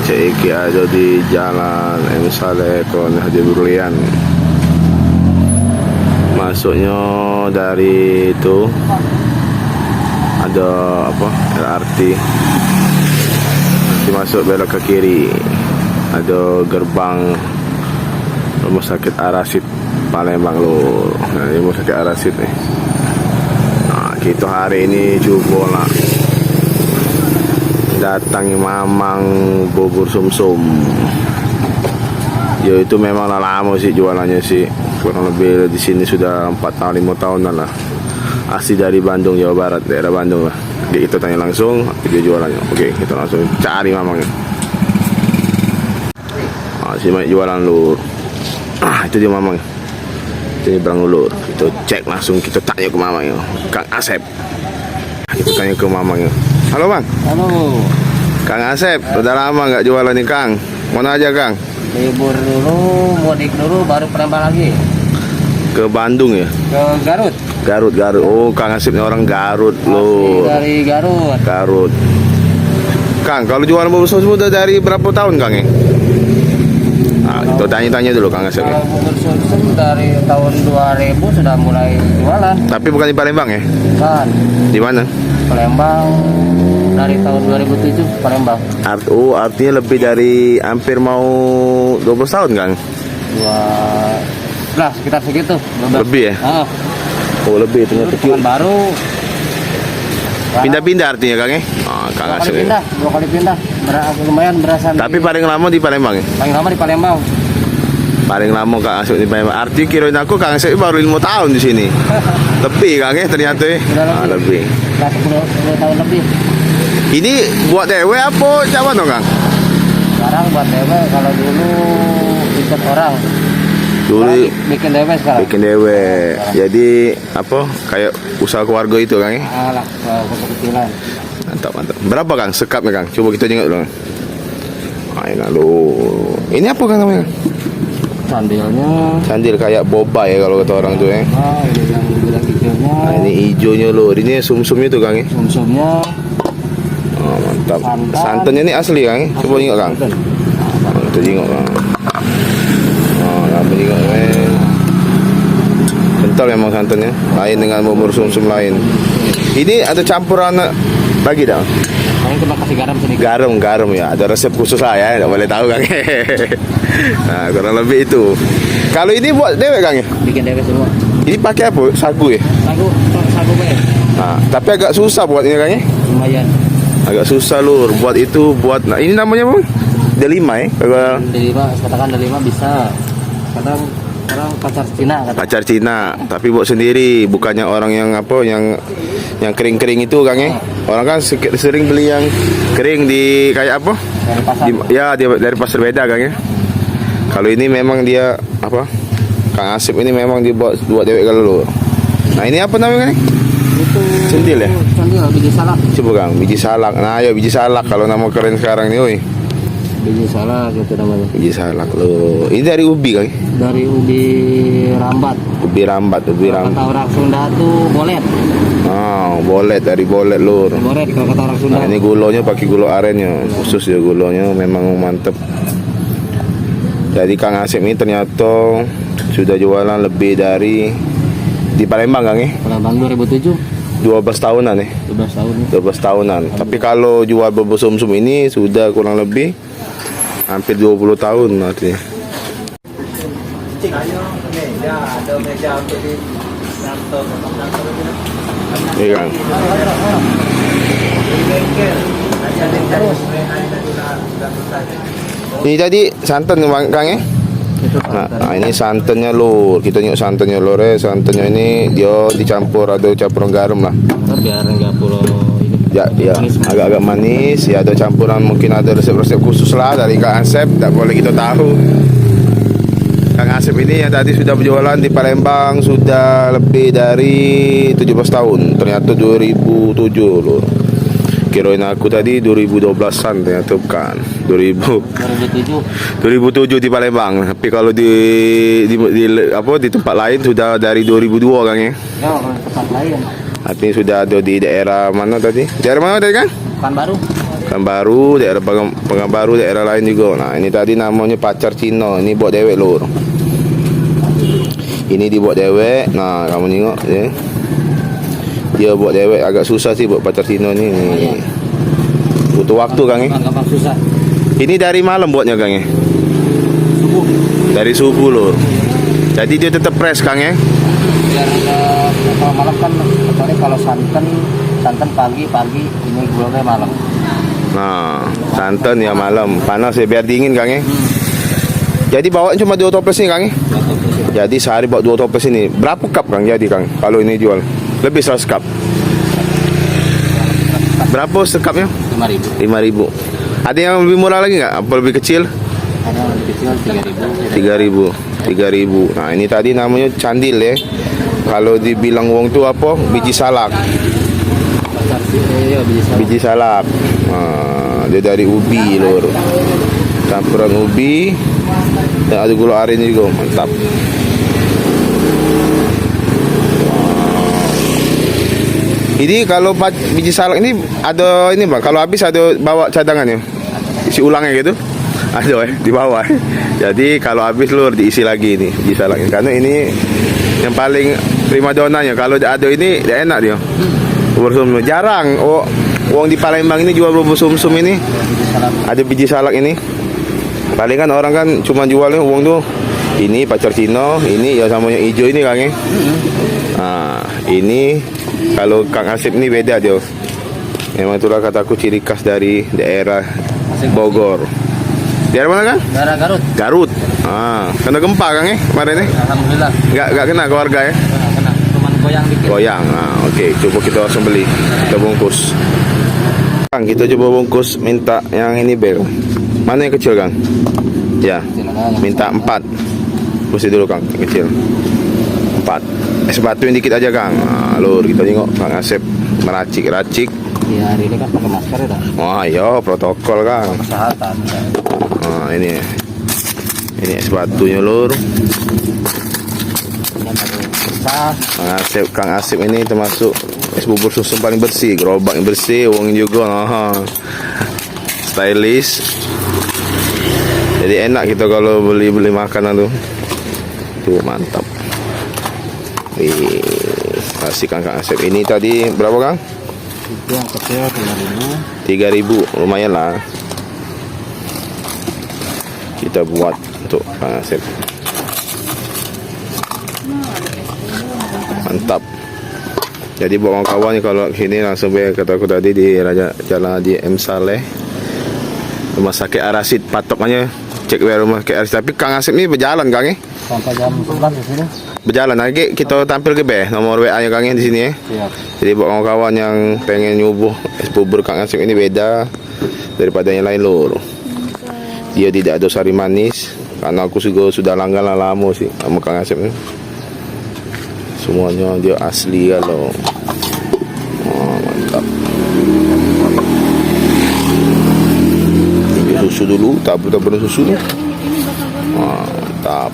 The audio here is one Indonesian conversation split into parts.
Cik Iki ada di Jalan M Saleh Kolonel Haji Brilian. Masuknya dari itu ada apa? LRT. Nanti masuk belok ke kiri. Ada gerbang Rumah Sakit Arasid Palembang lo. Nah, ini Rumah Sakit Arasid nih. Nah, kita hari ini coba lah datangi Mamang bubur sumsum. Ya itu memang lama sih jualannya sih. Kurang lebih di sini sudah 4-5 tahunan lah. Asli dari Bandung, Jawa Barat, daerah Bandung lah. Jadi kita tanya langsung dia jualannya. Oke, kita langsung cari Mamangnya. Si banyak jualan lur. Itu dia Mamang. Itu berang lur. Kita cek langsung, kita tanya ke Mamangnya. Kang Asep. Kita tanya ke Mamangnya. Halo Bang. Halo. Kang Asep, udah lama nggak jualan nih Kang? Mana aja Kang? Libur dulu, mudik dulu, baru Palembang lagi. Ke Bandung ya? Ke Garut. Garut. Oh, Kang Asep ini orang Garut Asli loh. dari Garut. Garut. Kang, kalau jualan bubur sumsum udah dari berapa tahun Kang ya? Nah, kita tanya-tanya dulu Kang Asep. Kalau bubur sumsum dari tahun 2000 sudah mulai jualan. Tapi bukan di Palembang ya? Kan. Di mana? Palembang dari tahun 2007 Palembang. Artinya lebih dari hampir mau 12 tahun Kang? Lah sekitar segitu. 12. Lebih ya? Oh lebih, ternyata Bukan baru. pindah-pindah artinya Kang ya? Oh, Kang Dua kali Asep. pindah, 2 kali pindah. Lumayan berasa. Tapi paling lama di Palembang ya? paling lama di Palembang. Paling lama Kang Asep di Palembang. Artinya kirain aku Kang Asep baru 5 tahun di sini. Lebih Kang ya ternyata ya? Sudah Lebih. Nah, 10 tahun lebih. Ini buat dewe apa cawan dong Kang? Sekarang buat dewe, kalau dulu ikut orang. Dulu Sekarang bikin dewe sekarang. bikin dewe. Jadi apa? Kayak usaha keluarga itu Kang ya? Alah, kecil-kecilan. Mantap. Berapa Kang sekapnya Kang? Coba kita jenguk dulu. Nah, lu. Ini apa Kang namanya? Sandilnya. Sandil kayak boba ya kalau kata orang tuh ya. Nah, ini yang bilang hijaunya. Nah, ini hijaunya loh. Ini sumsumnya tuh Kang ya. Sumsumnya. Oh, mantap. Santan. Santannya ini asli Kang ya? Coba jenguk Kang. Santan. Nah, kita jenguk Kang. Oh, apa jenguk kental memang santannya. Lain dengan bubur sumsum lain. Ini ada campuran lagi dah. Paling cuma kasih garam sedikit. Garam ya. Ada resep khusus lah ya. Tidak boleh tahu Kang. Nah, kurang lebih itu. Kalau ini buat dewek Kang ya? Bikin dewe semua. Ini pakai apa? Sagu ya? Sagu bayar. Nah, tapi agak susah buat ini Kang ya? Lumayan. Agak susah lur. Buat itu, nah ini namanya apa? Delima ya? Kalau Delima, katakan delima bisa. Kadang pacar Cina kata. pacar Cina, tapi buat sendiri, bukannya orang yang apa yang kering-kering itu Kang ya. Orang kan sering beli yang kering di kayak apa? Dari pasar. Dari pasar beda Kang ya. Kalau ini memang dia apa? Kang Asep ini memang dibuat dewek kalau. Nah, ini apa namanya Kang? Itu Sendil ya? Sendil, biji salak. Coba Kang, biji salak. Nah, ya biji salak kalau nama keren sekarang nih, woi. Biji salak gitu namanya. Biji salak loh. Ini dari ubi Kang. Dari ubi rambat. Ubi rambat. Kata orang Sunda tuh bolet. Oh, bolet dari bolet lur. Bolet kalau kata orang Sunda. Nah, ini gulonya pakai gulo arennya. Khusus ya gulonya memang mantep. Jadi Kang Asep ini ternyata sudah jualan lebih dari di Palembang Kang ya. Palembang 2007. 12 tahunan ya. 12 tahun. 12 tahunan. Tapi kalau jual bubur sumsum ini sudah kurang lebih hampir 20 tahun artinya. Iya Kang. Ini tadi santan Kang ya? Nah, ini santannya lur. Kita nyuk santannya lur ya. Santannya ini dia dicampur ada campuran garam lah. Biar enggak pulau ini. Ya, agak-agak manis. Ya ada campuran mungkin ada resep-resep khusus lah dari Kang Asep. Tak boleh kita tahu. Kang Asep ini yang tadi sudah berjualan di Palembang sudah lebih dari 17 tahun. Ternyata 2007 lur. Kirain aku tadi 2012-an ternyata bukan 2007 di Palembang. Tapi kalau di tempat lain sudah dari 2002 Kang ya. Ya, tempat lain. Artinya sudah ada di daerah mana tadi? Daerah mana tadi Kang? Pekanbaru. Pekanbaru, daerah Pekanbaru, daerah lain juga. Nah, ini tadi namanya pacar Cino. Ini buat dewek lur. Ini dibuat dewek. Nah, kamu tengok ya. Dia buat dewek agak susah sih buat pacar Cino ni. Butuh waktu Kang ya. Gampang susah. Ini dari malam buatnya Kang ya. Subuh. Dari subuh lur. Jadi dia tetap fresh Kang ya. Biar kalau malam kan kecuali kalau santan pagi ini gulanya malam. Nah, santan ya malam. Panas ya biar dingin Kang ya. Jadi bawa cuma 2 toples nih Kang ya. Jadi sehari bawa 2 toples ini. Berapa cup Kang jadi Kang kalau ini jual? Lebih 100 cup. Berapa sekapnya? 5.000. 5.000. Ada yang lebih murah lagi nggak? Apa lebih kecil? Ada yang lebih kecil 3.000. 3.000. Nah, ini tadi namanya candil ya. Kalau dibilang wong tuh apa? Biji salak. Biji salak. Nah, dia dari ubi lor. Campuran ubi dan ada gula aren juga, mantap. Ini kalau biji salak ini ada ini Bang, kalau habis ada bawa cadangannya. Isi ulangnya gitu. Ada di bawah. Jadi kalau habis lur diisi lagi ini biji salak ini. Karena ini yang paling primadonanya. Kalau ada ini tidak enak dia. Bubur sumsum jarang. Oh, uang di Palembang ini jual bubur sumsum ini. Ada biji salak ini. Paling kan orang kan cuma jualnya uang tuh ini pacar Cino, ini ya sama yang hijau ini Kang ya. Nah, ini kalau Kang Asep ini beda dia. Memang itulah kataku ciri khas dari daerah Bogor. Daerah mana Kang? Daerah Garut. Garut. Ah, kena gempa Kang ya kemarin ya? Alhamdulillah. Enggak kena keluarga ya? Kena. Cuman goyang dikit. Goyang. Ah, oke, coba kita langsung beli. Kita bungkus. Kang, kita coba bungkus minta yang ini bel. Mana yang kecil Kang? Ya. Minta 4. Mesti dulu Kang, yang kecil. 4. Es batu yang dikit aja Kang. Nah, lur, kita tengok Kang Asep meracik-racik. Di hari ini kan pakai masker ya. Wah, iya protokol Kang. Kesehatan. Nah, ini es batunya lur. Kang Asep ini termasuk es bubur susu paling bersih, gerobak yang bersih, uangnya juga. Stylish. Jadi enak kita kalau beli makanan tuh. Tuh mantap. Wih, kasih Kang Asep. Ini tadi berapa Kang? Itu yang kecil 3.000. 3.000, lumayan lah. Kita buat untuk Kang Asep. Mantap. Jadi buat kawan-kawan kalau sini langsung kata aku tadi di Jalan di M Saleh, Rumah Sakit Arasid, patokannya cek rumah sakit Arasid. Tapi Kang Asep ini berjalan Kang ya? Sampai jam 11 di sini. Berjalan lagi kita tampil ke nomor WA-nya Kang ya di sini ya. Siap. Jadi buat kawan-kawan yang pengen nyubuh es bubur Kang Asep ini beda daripada yang lain lur. Dia tidak ada sari manis karena aku juga sudah langganan lama sih sama Kang Asep ini. Semuanya dia asli kalau. Oh, mantap. Ini susu dulu, tak perlu susu. Mantap.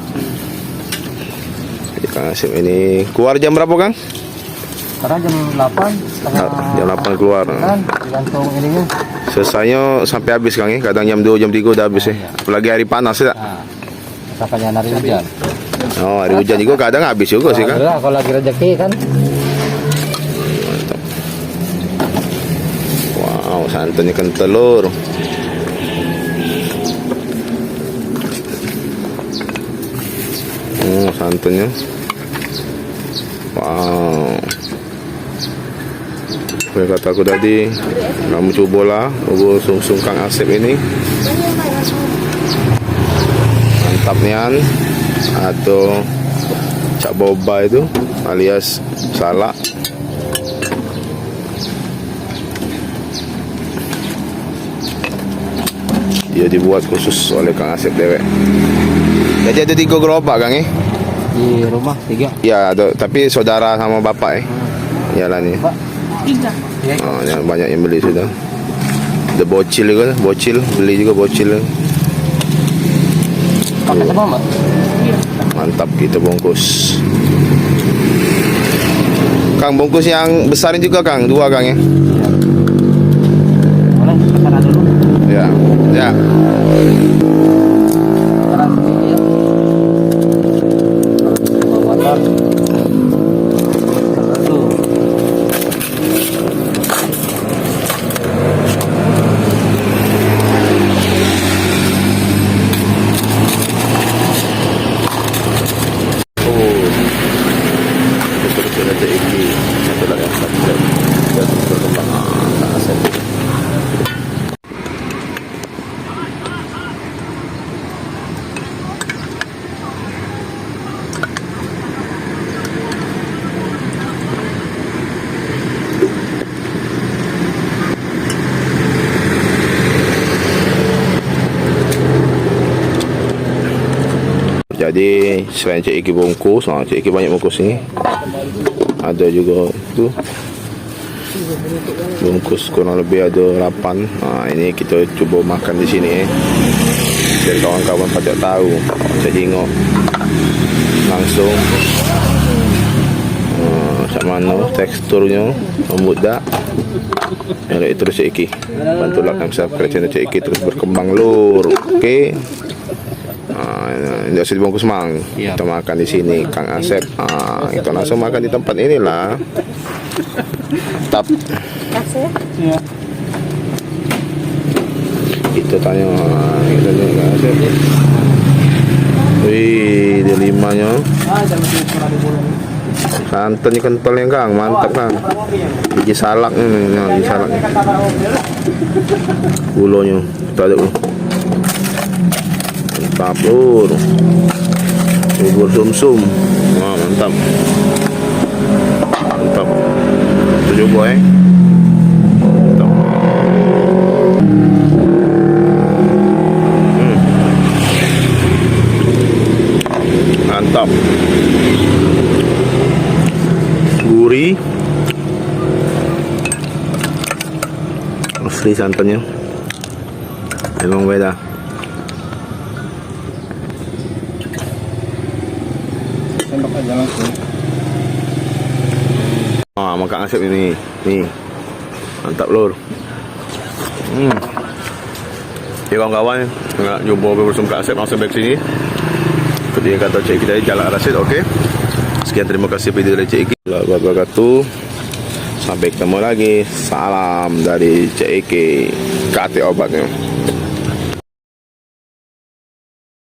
Jadi Kang Asep ini keluar jam berapa Kang? Sekarang jam 8. Jam 8 keluar. Kan tergantung ininya. Selesainya sampai habis Kang ya. Kadang jam 2, jam 3 udah habis ya. Apalagi hari panas ya. Nah, sampai hari hujan. Oh, hari hujan juga kadang habis juga sih Kang. Alhamdulillah kalau lagi rezeki kan. Mantap. Wow, santannya kental lur. Santannya. Wow. Kayak kata aku tadi, kamu cobalah bubur sumsum Kang Asep ini. Mantap nian. Atau cak boba itu alias salak. Dia dibuat khusus oleh Kang Asep dewek. Jadi ada 3 gerobak Kang ya? Di rumah 3. Ya ada, tapi saudara sama bapak jalan ya. 3. Oh, ya, banyak yang beli sudah. Ada bocil juga, beli juga bocil. Pakai semua Mbak? Mantap, kita bungkus. Kang bungkus yang besarin juga Kang, 2 Kang ya. Boleh, pesan ada Ya. Sekarang ini ya. Motor. Satu. Oh. Betul sudah ini. Satu lagi yang satu. Ya, berkembang. Asap. Jadi selain cik Iki bungkus, cik Iki banyak bungkus ni. Ada juga tu bungkus kurang lebih ada 8. Ini kita cuba makan di sini. Jadi kawan-kawan pada tahu. Saya tengok langsung macam mana teksturnya, lembut tak. Yang itu cik Iki. Bantulah kami subscribe channel cik Iki terus berkembang lur. Okey. Tidak usah dibungkus mang. Iya. Kita makan di sini Kang Asep. Kita langsung makan di tempat inilah. Tap. Iya. Kita tanya Kang Asep. Wih, dia 5-nya. Santannya kental ya Kang, mantap Kang. Biji salak ni, biji salak. Gulanya kita ada dulu. Mantap lur. Bubur sum-sum. Wah, mantap. Mantap. Kita coba Mantap. Mantap. Gurih. Asli santannya. Memang beda. Tembak aja langsung. Makan Asep ini. Nih. Mantap lur. Ya kawan-kawan, nak jumpa bersama Kak Asep langsung back sini. Seperti yang kata Cik Iki tadi, Jalan Rasid, okey. Sekian, terima kasih video dari Cik Iki. Wabarakatuh wabarakatuh. Sampai ketemu lagi. Salam dari Cik Iki. Kate obatnya.